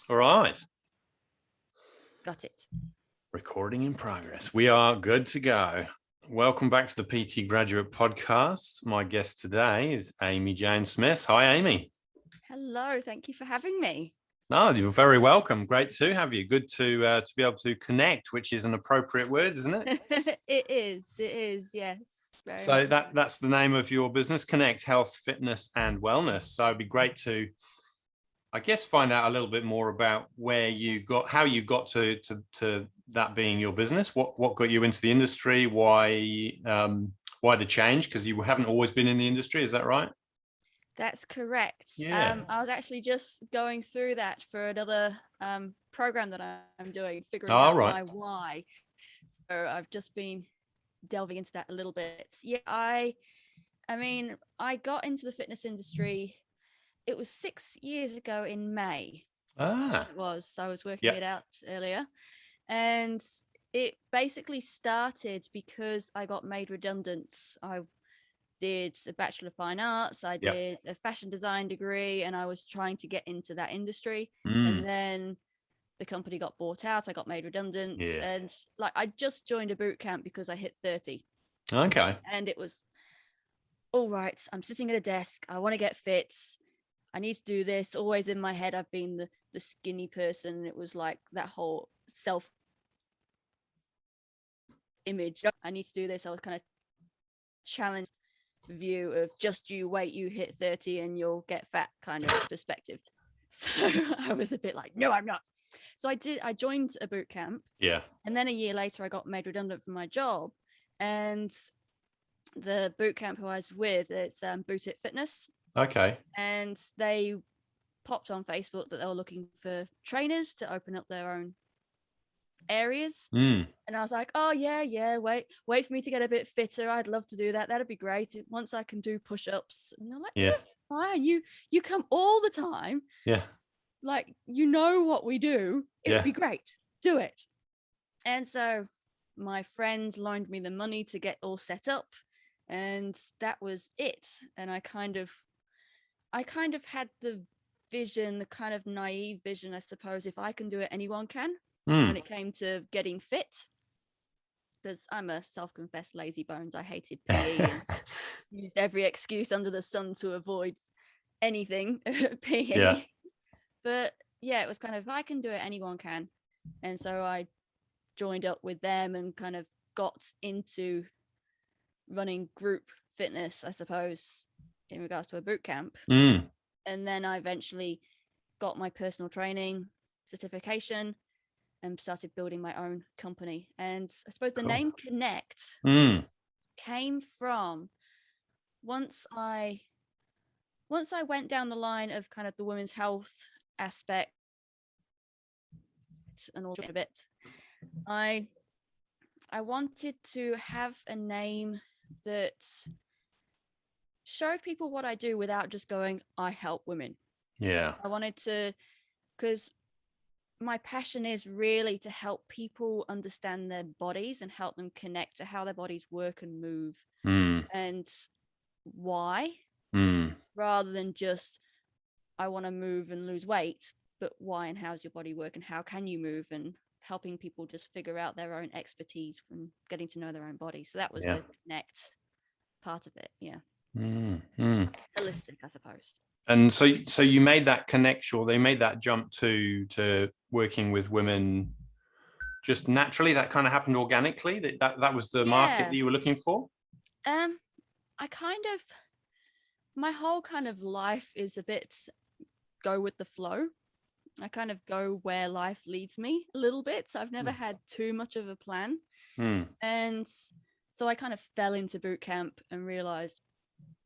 All right. Got it. Recording in progress. We are good to go. Welcome back to the PT Graduate Podcast. My guest today is Jayne Smith. Hi, Amy. Hello. Thank you for having me. No, you're very welcome. Great to have you. Good to be able to connect, which is an appropriate word, isn't it? It is. Yes. Very So much. that's the name of your business, Connect Health, Fitness and Wellness. So it'd be great to, I guess, find out a little bit more about how you got to that being your business. What got you into the industry? Why the change? Because you haven't always been in the industry, is that right? That's correct. Yeah. I was actually just going through that for another program that I'm doing, figuring All out right. my why. So I've just been delving into that a little bit. Yeah, I mean, I got into the fitness industry. It was 6 years ago in May. Ah. It was. So I was working Yeah. it out earlier. And it basically started because I got made redundant. I did a Bachelor of Fine Arts, I did a fashion design degree, and I was trying to get into that industry. And then the company got bought out, I got made redundant. Yeah. And like I just joined a boot camp because I hit 30. Okay. And it was, all right, I'm sitting at a desk, I want to get fit. I need to do this. Always in my head, I've been the skinny person. It was like that whole self image. I need to do this. I was kind of challenged view of just you wait, you hit 30 and you'll get fat kind of perspective. So I was a bit like, no, I'm not. So I joined a boot camp. Yeah. And then a year later, I got made redundant from my job. And the boot camp who I was with, it's Boot It Fitness. Okay. And they popped on Facebook that they were looking for trainers to open up their own areas. And I was like, oh yeah, wait for me to get a bit fitter. I'd love to do that. That'd be great once I can do push-ups. And they're like, Yeah. fine, you come all the time, Yeah. like, you know what we do, it'd be great, do it. And so my friends loaned me the money to get all set up, and that was it. And I kind of had the vision, the kind of naive vision, I suppose, if I can do it, anyone can. When it came to getting fit, because I'm a self-confessed lazy bones. I hated PE and used every excuse under the sun to avoid anything PE. Yeah. But yeah, it was kind of, if I can do it, anyone can. And so I joined up with them and kind of got into running group fitness, I suppose, in regards to a boot camp. And then I eventually got my personal training certification and started building my own company. And I suppose the name Connect came from once I went down the line of kind of the women's health aspect and all of it. I wanted to have a name that showed people what I do without just going, I help women. Yeah. I wanted to, because my passion is really to help people understand their bodies and help them connect to how their bodies work and move and why, rather than just, I want to move and lose weight, but why and how's your body work and how can you move, and helping people just figure out their own expertise from getting to know their own body. So that was the Connect part of it. Yeah. Holistic, I suppose. And so you made that connection, or they made that jump to working with women just naturally? That kind of happened organically? That was the market that you were looking for? I kind of, my whole kind of life is a bit go with the flow. I kind of go where life leads me a little bit. So I've never had too much of a plan. And so I kind of fell into boot camp and realized,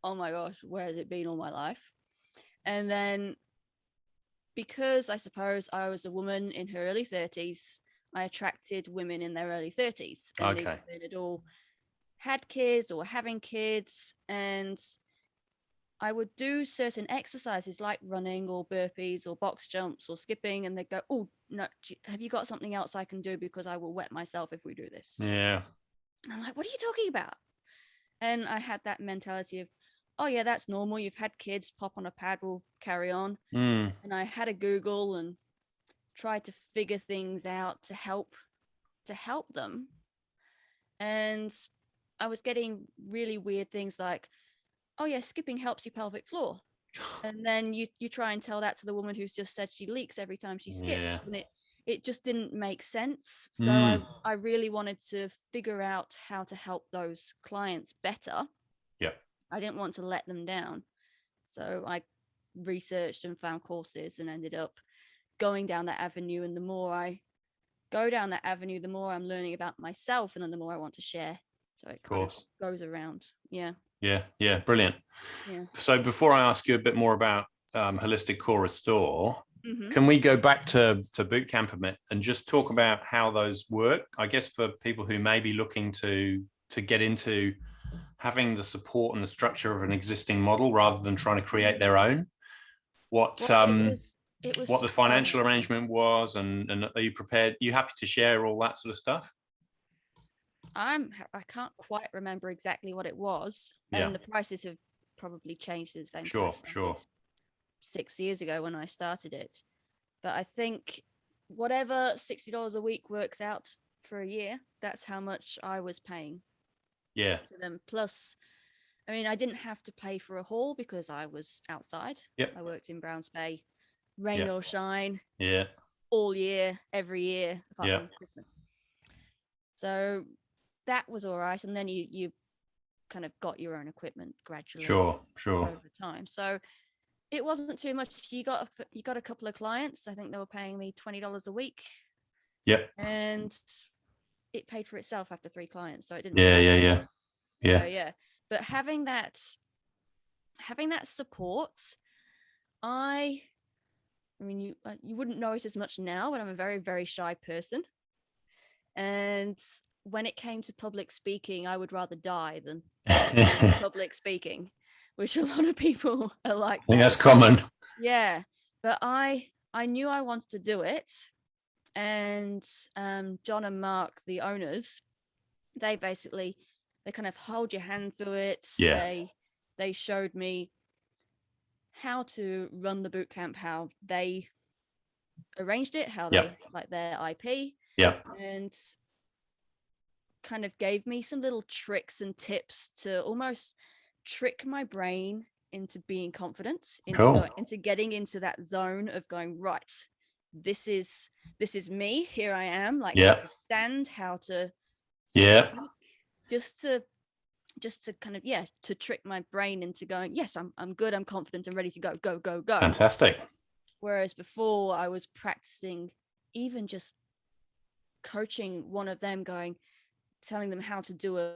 oh my gosh, where has it been all my life? And then, because I suppose I was a woman in her early 30s, I attracted women in their early 30s. And these women had all had kids or were having kids. And I would do certain exercises like running or burpees or box jumps or skipping. And they'd go, oh, no, have you got something else I can do? Because I will wet myself if we do this. Yeah. And I'm like, what are you talking about? And I had that mentality of, oh yeah, that's normal. You've had kids, pop on a pad, we'll carry on. And I had a Google and tried to figure things out to help them. And I was getting really weird things like, oh yeah, skipping helps your pelvic floor. And then you try and tell that to the woman who's just said she leaks every time she skips, and it just didn't make sense. So I really wanted to figure out how to help those clients better. Yeah. I didn't want to let them down. So I researched and found courses and ended up going down that avenue. And the more I go down that avenue, the more I'm learning about myself, and then the more I want to share. So it kind of goes around. Yeah. Yeah. Brilliant. Yeah. So before I ask you a bit more about Holistic Core Restore, can we go back to Bootcamp a bit and just talk about how those work? I guess for people who may be looking to get into having the support and the structure of an existing model rather than trying to create their own, what the financial arrangement was, and are you prepared? Are you happy to share all that sort of stuff? I can't quite remember exactly what it was, and the prices have probably changed since then. Sure. 6 years ago when I started it, but I think whatever $60 a week works out for a year, that's how much I was paying. To them. Plus, I mean, I didn't have to pay for a hall because I was outside. I worked in Browns Bay, rain or shine. All year, every year, apart from Christmas. So that was all right. And then you kind of got your own equipment gradually over time. So it wasn't too much. You got a couple of clients. I think they were paying me $20 a week. And it paid for itself after 3 clients. So it didn't Yeah. But having that support, I mean, you wouldn't know it as much now, but I'm a very, very shy person. And when it came to public speaking, I would rather die than public speaking, which a lot of people are like. I think that's common. Yeah, but I knew I wanted to do it, and John and Mark, the owners, they kind of hold your hand through it. They showed me how to run the boot camp, how they arranged it, how they like their IP, and kind of gave me some little tricks and tips to almost trick my brain into being confident, into getting into that zone of going, right, this is me, here I am, like how to stand, how to speak, just to kind of to trick my brain into going, yes, I'm good, I'm confident, I'm ready to go. Fantastic. Whereas before I was practicing, even just coaching one of them, telling them how to do a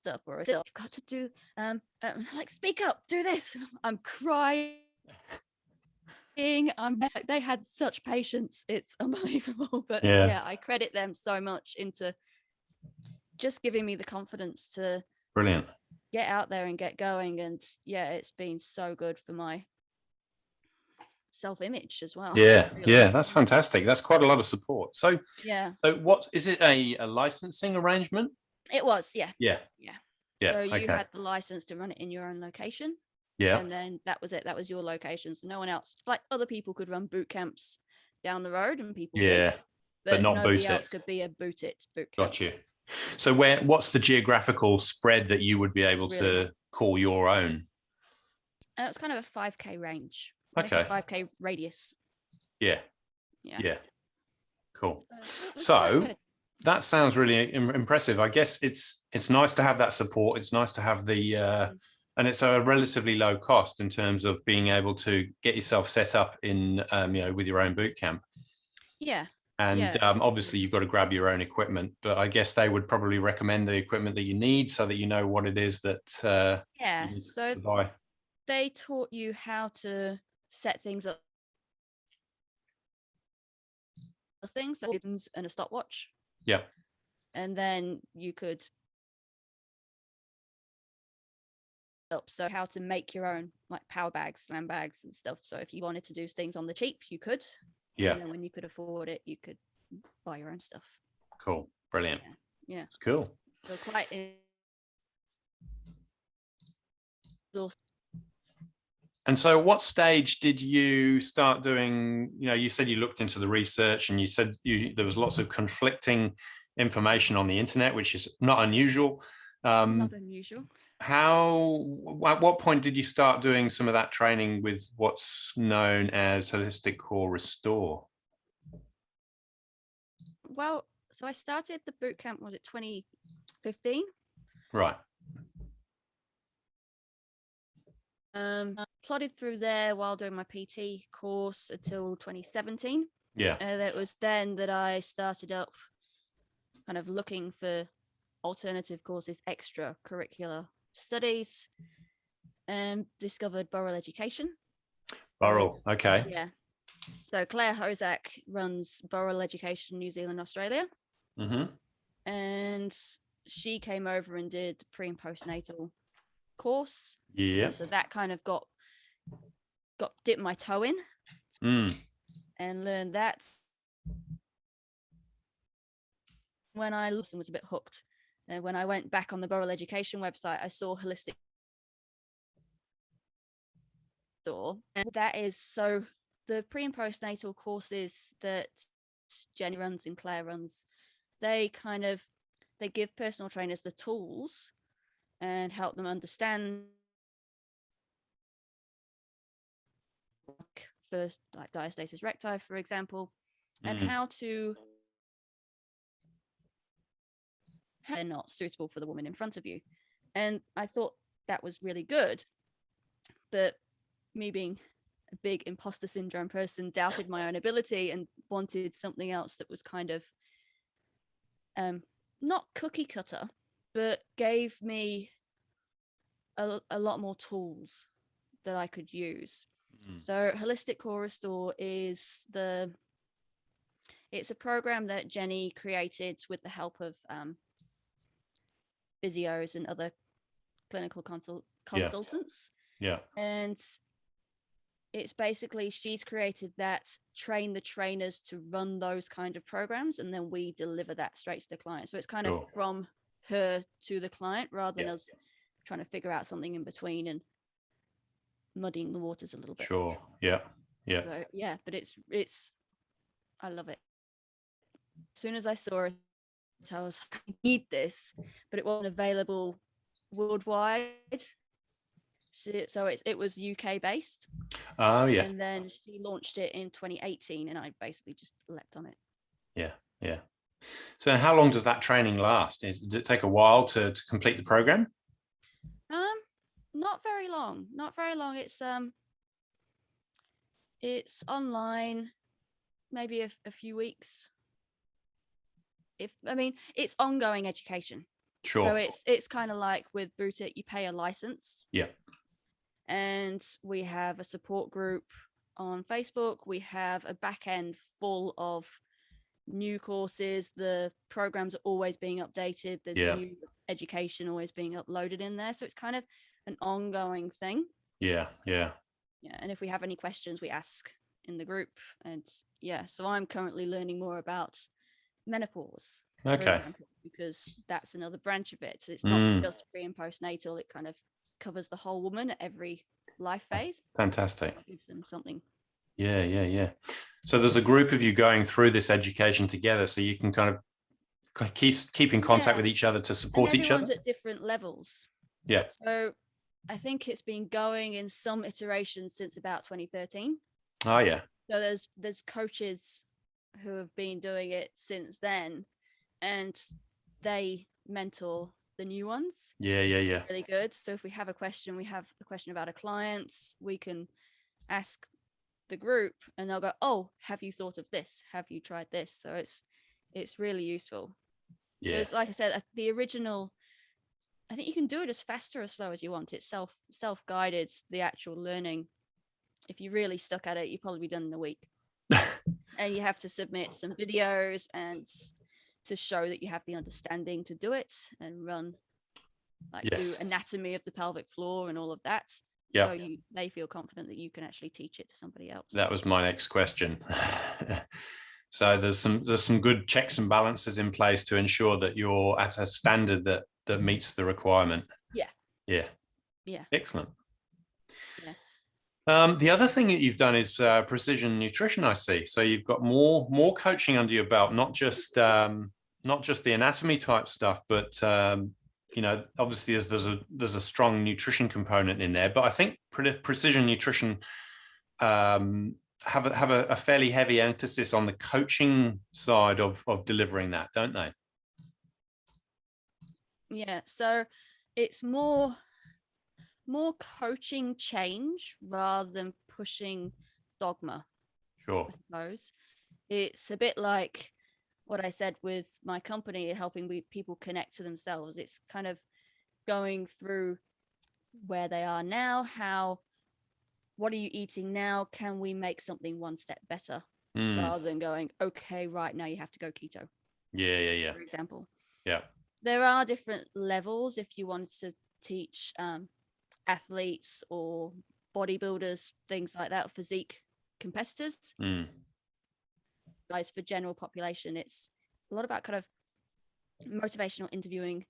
up or you've got to do like speak up, do this. I'm crying. They had such patience, it's unbelievable. But I credit them so much into just giving me the confidence to get out there and get going. And it's been so good for my self-image as well. That's fantastic. That's quite a lot of support. So what is it, a licensing arrangement? It was. Yeah. So you had the license to run it in your own location. And then that was it. That was your location. So no one else, like other people could run boot camps down the road, and people did, but not nobody else could be a boot camp. Got you. So what's the geographical spread that you would be able to call your own? It's kind of a 5K range. Okay. 5K radius. Yeah. Cool. So that sounds really impressive. I guess it's nice to have that support. It's nice to have the and it's a relatively low cost in terms of being able to get yourself set up in with your own boot camp. And obviously you've got to grab your own equipment, but I guess they would probably recommend the equipment that you need so that you know what it is that you need to buy. They taught you how to set things up, and a stopwatch. And then you could so how to make your own like power bags, slam bags and stuff. So if you wanted to do things on the cheap, you could. And then when you could afford it, you could buy your own stuff. Cool. Brilliant. It's cool. So quite And so what stage did you start doing, you said you looked into the research and you said there was lots of conflicting information on the internet, which is not unusual. Not unusual. At what point did you start doing some of that training with what's known as Holistic Core Restore? Well, so I started the bootcamp, was it 2015? Right. Plodded through there while doing my PT course until 2017. Yeah. It was then that I started up kind of looking for alternative courses, extracurricular studies, and discovered Burrell Education. Burrell, okay. Yeah. So Claire Hozak runs Burrell Education, New Zealand, Australia. Mm-hmm. And she came over and did pre and postnatal course. Yeah. So that kind of got dipped my toe in and learned that. When I was a bit hooked. And when I went back on the Burrell Education website, I saw Holistic Store. And that is so the pre and postnatal courses that Jenny runs and Claire runs, they give personal trainers the tools and help them understand first, like diastasis recti, for example, and how they're not suitable for the woman in front of you. And I thought that was really good. But me being a big imposter syndrome person, doubted my own ability and wanted something else that was kind of not cookie cutter, but gave me a lot more tools that I could use. So Holistic Core Restore it's a program that Jenny created with the help of physios and other clinical consultants. Yeah. And it's basically, she's created that, train the trainers to run those kind of programs, and then we deliver that straight to the client. So it's kind of from her to the client rather than us trying to figure out something in between and muddying the waters a little bit. Sure. Yeah. Yeah. So, yeah, but it's I love it. As soon as I saw it, I was like, I need this, but it wasn't available worldwide. So it was UK based. Oh, yeah. And then she launched it in 2018, and I basically just leapt on it. Yeah. Yeah. So how long does that training last? Does it take a while to complete the program? Not very long. Not very long. It's online, maybe a few weeks. It's ongoing education. Sure. So it's kind of like with Boot It, you pay a license. Yeah. And we have a support group on Facebook. We have a back end full of new courses. The programs are always being updated. There's new education always being uploaded in there. So it's kind of an ongoing thing. Yeah. And if we have any questions, we ask in the group. And so I'm currently learning more about menopause. Okay. For example, because that's another branch of it. So it's not just pre and postnatal. It kind of covers the whole woman at every life phase. Fantastic. It gives them something. Yeah. So there's a group of you going through this education together, so you can kind of keep in contact with each other to support each other. Everyone's at different levels. Yeah. So I think it's been going in some iterations since about 2013. Oh yeah. So there's coaches who have been doing it since then, and they mentor the new ones. Yeah. Really good. So if we have a question about a client, we can ask the group and they'll go, oh, have you thought of this? Have you tried this? So it's really useful. Yeah. Because like I said, the original, I think you can do it as fast or as slow as you want. It's self-guided, the actual learning. If you really stuck at it, you'd probably be done in a week. And you have to submit some videos and to show that you have the understanding to do it and run, do anatomy of the pelvic floor and all of that. Yeah. So they feel confident that you can actually teach it to somebody else. That was my next question. So there's some good checks and balances in place to ensure that you're at a standard that meets the requirement. Yeah. Excellent. Yeah. The other thing that you've done is precision nutrition, I see. So you've got more coaching under your belt, not just the anatomy type stuff, but obviously there's a strong nutrition component in there. But I think precision nutrition have a fairly heavy emphasis on the coaching side of delivering that, don't they? Yeah, so it's more coaching change rather than pushing dogma, Sure. I suppose. It's a bit like what I said with my company, helping people connect to themselves. It's kind of going through where they are now, what are you eating now? Can we make something one step better? Rather than going, okay, right now you have to go keto. Yeah. For example. Yeah. There are different levels if you want to teach athletes or bodybuilders, things like that, physique competitors. Guys, for general population, it's a lot about kind of motivational interviewing,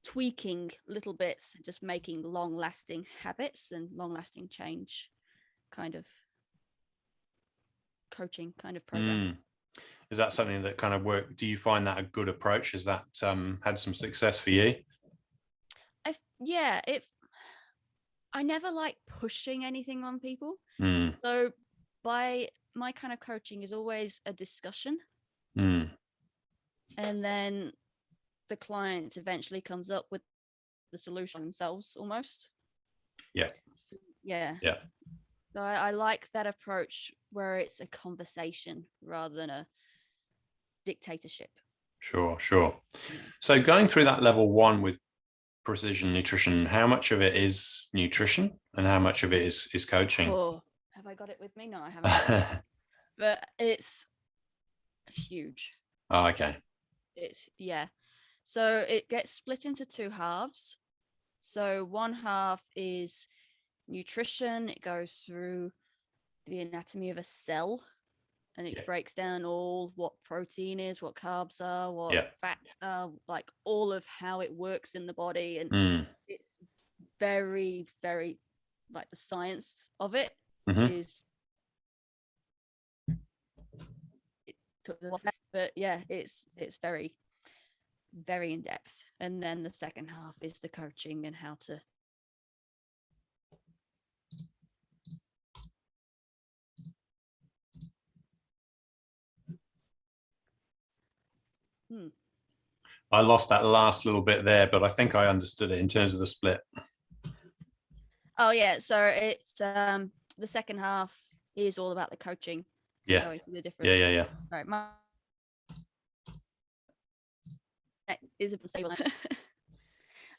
tweaking little bits, just making long-lasting habits and long-lasting change kind of coaching kind of program. Is that something that kind of work? Do you find that a good approach? Has that had some success for you? I never like pushing anything on people. Mm. So by my kind of coaching is always a discussion. Mm. And then the client eventually comes up with the solution themselves almost. Yeah. Yeah. Yeah. So I like that approach where it's a conversation rather than a dictatorship. Sure. So going through that level one with precision nutrition, how much of it is nutrition and how much of it is coaching? Oh, have I got it with me? No, I haven't. But it's huge. Oh, okay. So it gets split into two halves. So one half is nutrition. It goes through the anatomy of a cell, and it breaks down all what protein is, what carbs are, what fats are, like all of how it works in the body. And it's very, very, like, the science of it is but yeah, it's very, very in depth. And then the second half is the coaching and how to I lost that last little bit there, but I think I understood it in terms of the split. Oh yeah, so it's the second half is all about the coaching. Yeah. Going through the different. Yeah. All right, my isn't stable.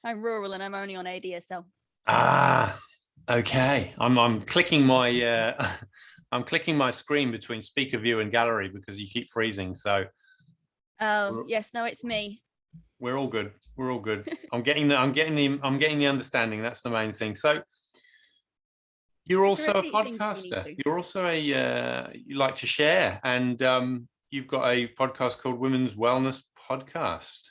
I'm rural and I'm only on ADSL. Ah, okay. I'm clicking my I'm clicking my screen between speaker view and gallery because you keep freezing. So oh yes, no, it's me. We're all good. I'm getting the understanding. That's the main thing. So you're also a podcaster. You're also you like to share, and you've got a podcast called Women's Wellness Podcast.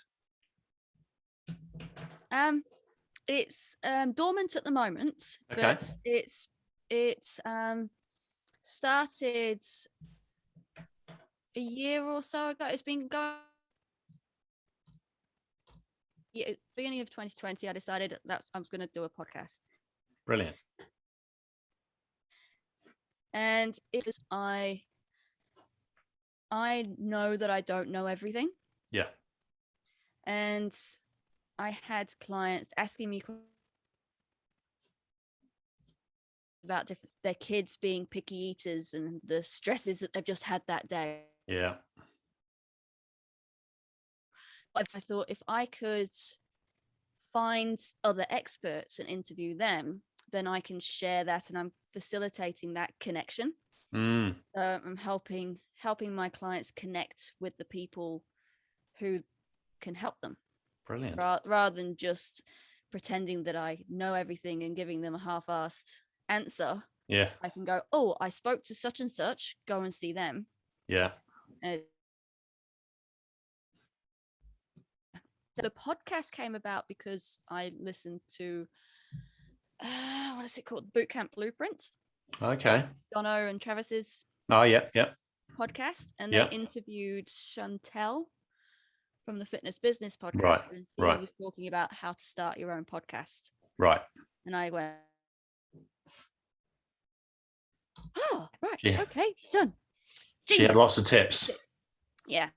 It's dormant at the moment, okay. But it's started a year or so ago. It's been going. Beginning of 2020, I decided that I was going to do a podcast. Brilliant. And it's I know that I don't know everything. Yeah. And I had clients asking me about their kids being picky eaters and the stresses that they've just had that day. Yeah. But I thought if I could find other experts and interview them, then I can share that, and I'm facilitating that connection. I'm helping my clients connect with the people who can help them. Brilliant. Rather than just pretending that I know everything and giving them a half-assed answer. Yeah. I can go, oh, I spoke to such and such, go and see them. Yeah. The podcast came about because I listened to what is it called? Bootcamp Blueprint. Okay. Jono and Travis's Oh, yeah, yeah. podcast, and Yeah. they interviewed Chantel from the Fitness Business podcast, Right, and he right. was talking about how to start your own podcast. Right. And I went, oh, right, Yeah. okay, done. She had Genius. lots of tips. Yeah.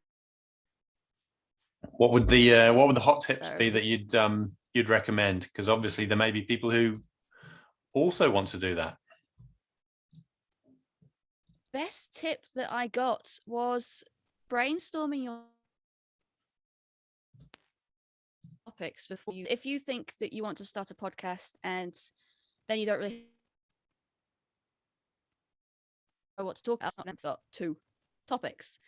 What would the hot tips So- be that you'd recommend? Because obviously there may be people who also want to do that. Best tip that I got was brainstorming your topics before you. If you think that you want to start a podcast and then you don't really know what to talk about, I've got 2 topics.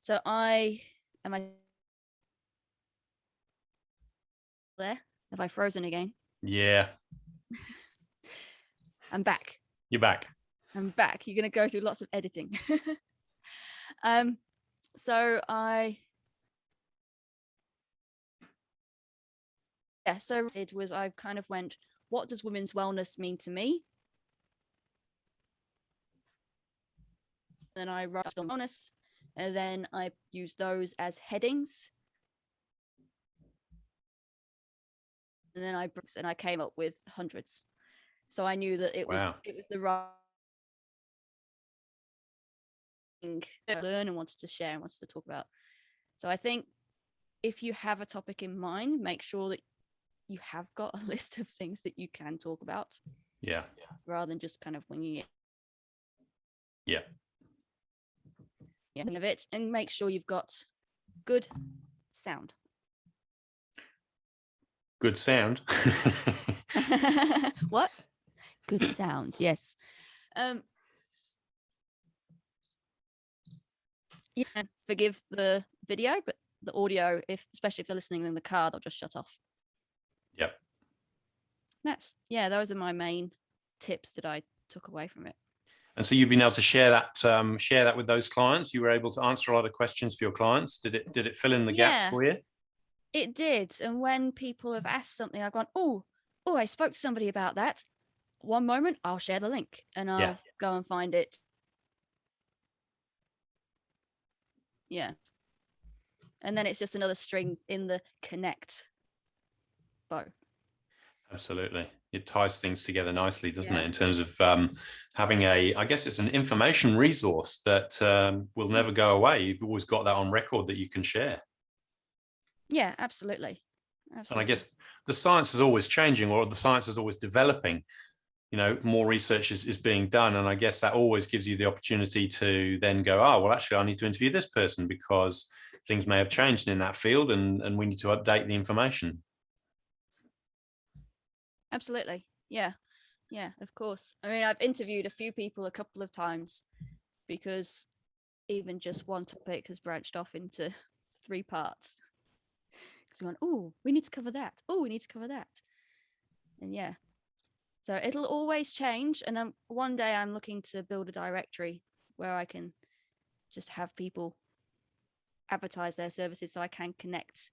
So am I there? Have I frozen again? Yeah. I'm back. You're back. I'm back. You're going to go through lots of editing. So I did was I kind of went, what does women's wellness mean to me? Then I wrote on wellness, and then I used those as headings. And then I came up with hundreds. So I knew that it was the right thing to learn and wanted to share and wanted to talk about. So I think if you have a topic in mind, make sure that you have got a list of things that you can talk about. Yeah. Rather than just kind of winging it. Yeah. Yeah, of it, and make sure you've got good sound. Good sound. What? Good sound, yes. Yeah, forgive the video, but the audio, especially if they're listening in the car, they'll just shut off. Yep. Those are my main tips that I took away from it. And so you've been able to share that with those clients. You were able to answer a lot of questions for your clients. Did it fill in the gaps for you? It did. And when people have asked something, I've gone, oh, I spoke to somebody about that. One moment, I'll share the link and I'll go and find it. Yeah. And then it's just another string in the connect bow. Absolutely. It ties things together nicely, doesn't it? In terms of having I guess it's an information resource that will never go away. You've always got that on record that you can share. Yeah, absolutely. And I guess the science is always changing, or the science is always developing. You know, more research is being done. And I guess that always gives you the opportunity to then go, oh, well, actually, I need to interview this person because things may have changed in that field and we need to update the information. Absolutely. Yeah, of course. I mean, I've interviewed a few people a couple of times because even just one topic has branched off into 3 parts. Because we went, oh, we need to cover that. Oh, we need to cover that. And yeah. So it'll always change. And one day I'm looking to build a directory where I can just have people advertise their services so I can connect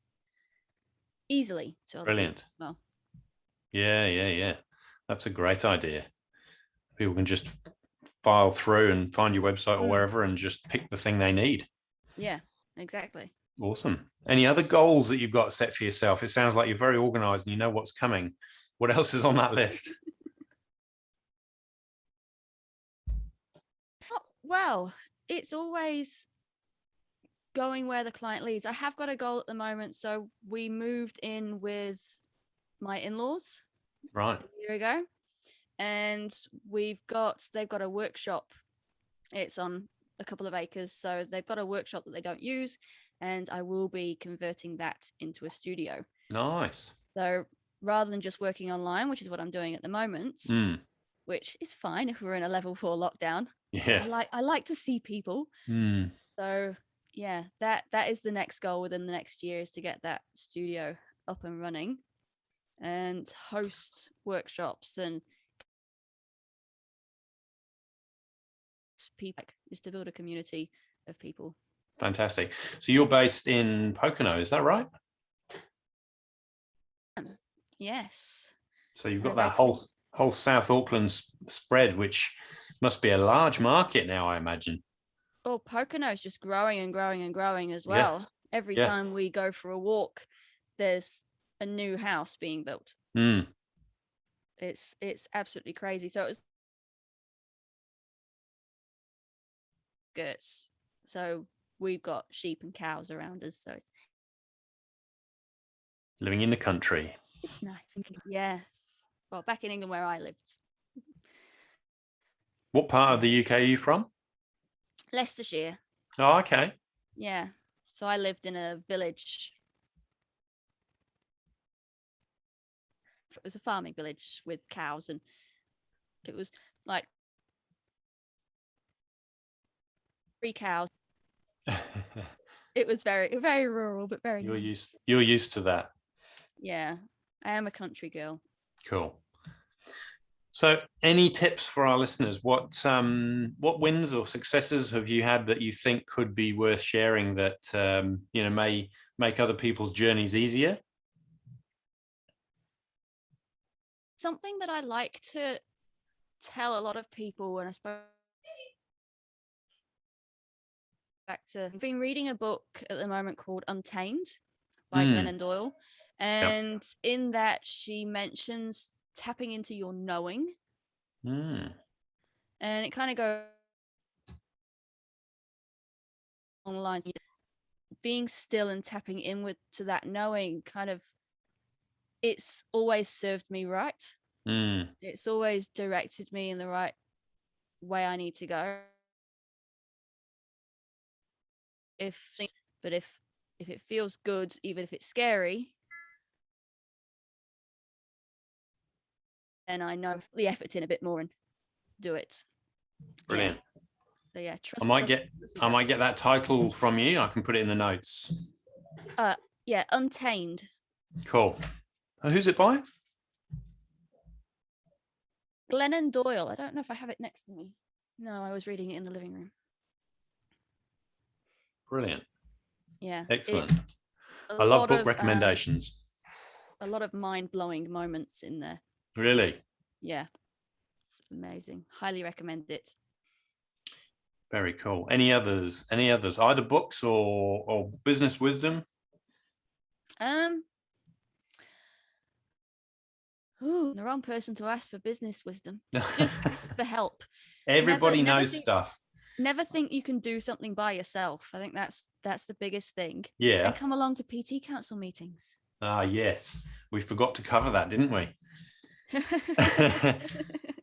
easily to other Brilliant. people. Well, yeah. That's a great idea. People can just file through and find your website or wherever and just pick the thing they need. Yeah, exactly. Awesome. Any other goals that you've got set for yourself? It sounds like you're very organized and you know what's coming. What else is on that list? Well, it's always going where the client leads. I have got a goal at the moment. So we moved in with my in-laws Right. a year ago, and they've got a workshop. It's on a couple of acres. So they've got a workshop that they don't use, and I will be converting that into a studio. Nice. So rather than just working online, which is what I'm doing at the moment, which is fine if we're in a level 4 lockdown. Yeah. I like to see people. So yeah, that is the next goal within the next year, is to get that studio up and running and host workshops and people, is to build a community of people. Fantastic. So you're based in Pocono, is that right? Yes. So you've got that whole whole South Auckland spread, which must be a large market now, I imagine. Oh, Pocono is just growing and growing and growing as Yeah. well. Every Yeah. time we go for a walk, there's a new house being built. Mm. It's absolutely crazy. So it's skirts. So we've got sheep and cows around us. So Living in the country. it's nice. Yes. Well, back in England where I lived. What part of the UK are you from? Leicestershire. Oh, okay. Yeah. So I lived in a village. It was a farming village with cows, and it was like 3 cows. It was very, very rural, but very nice. You're used to that. Yeah. I am a country girl. Cool. So, any tips for our listeners? What wins or successes have you had that you think could be worth sharing that may make other people's journeys easier? Something that I like to tell a lot of people, and I suppose I've been reading a book at the moment called Untamed by Glennon Doyle. And in that, she mentions tapping into your knowing. And it kind of goes on the lines of being still and tapping inward to that knowing. Kind of, it's always served me right. It's always directed me in the right way I need to go. But if it feels good, even if it's scary, then I know the effort in a bit more and do it. Brilliant. Yeah. So yeah, I might get that title from you. I can put it in the notes. Yeah, Untamed. Cool. Who's it by? Glennon Doyle. I don't know if I have it next to me. No, I was reading it in the living room. Brilliant. Yeah. Excellent. I love book recommendations. A lot of mind-blowing moments in there. Really? Yeah. It's amazing. Highly recommend it. Very cool. Any others? Either books or business wisdom? The wrong person to ask for business wisdom. Just ask for help. Everybody knows stuff. Never think you can do something by yourself. I think that's the biggest thing. Yeah. And come along to PT Council meetings. Ah, yes. We forgot to cover that, didn't we?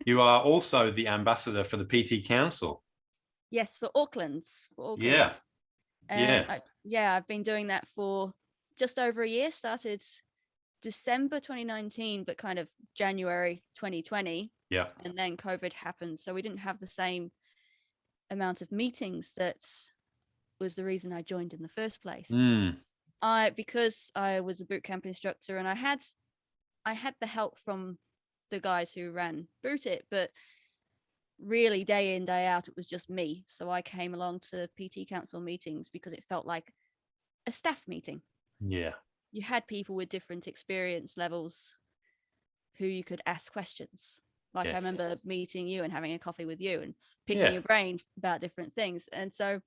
You are also the ambassador for the PT Council. Yes, for Auckland's. Yeah. And I've been doing that for just over a year. Started December 2019, but kind of January 2020. Yeah. And then COVID happened. So we didn't have the same amount of meetings. That was the reason I joined in the first place. Because I was a bootcamp instructor, and I had the help from the guys who ran Boot It, but really day in, day out, it was just me. So I came along to PT Council meetings because it felt like a staff meeting. Yeah. You had people with different experience levels who you could ask questions. Like, yes. I remember meeting you and having a coffee with you and picking your brain about different things. And so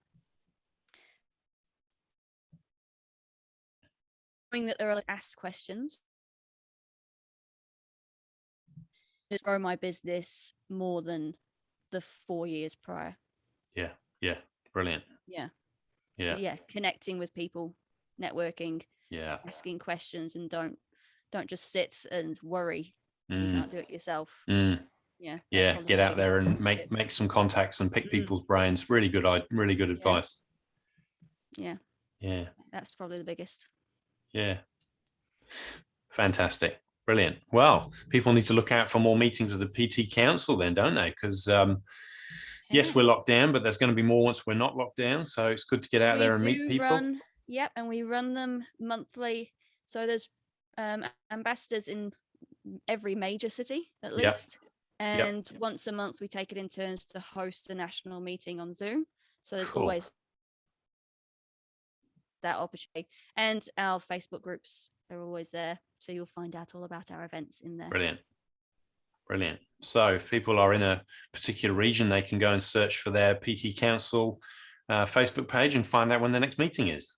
knowing that there are asked questions to grow my business more than the 4 years prior. Yeah. Brilliant. Yeah. So, connecting with people, networking, asking questions, and don't just sit and worry you can't do it yourself. Yeah. Get out there and make some contacts and pick people's brains. Really good advice. Yeah. That's probably the biggest. Yeah. Fantastic. Brilliant. Well, people need to look out for more meetings with the PT Council then, don't they? Because yes, we're locked down, but there's going to be more once we're not locked down. So it's good to get out there and meet people. And we run them monthly. So there's ambassadors in every major city at least. And once a month we take it in turns to host a national meeting on Zoom. So there's always that opportunity. And our Facebook groups are always there. So you'll find out all about our events in there. Brilliant. Brilliant. So if people are in a particular region, they can go and search for their PT Council Facebook page and find out when the next meeting is.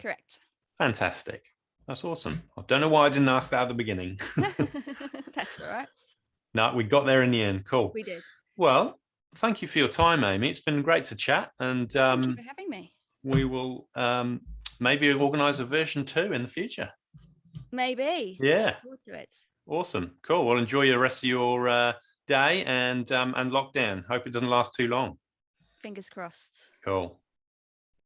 Correct. Fantastic. That's awesome. I don't know why I didn't ask that at the beginning. That's all right. No, we got there in the end. Cool. We did. Well, thank you for your time, Amy. It's been great to chat, and Thank you for having me. we will maybe organize a version 2 in the future. Maybe. Yeah. Look forward to it. Awesome. Cool. Well, enjoy the rest of your day and lockdown. Hope it doesn't last too long. Fingers crossed. Cool.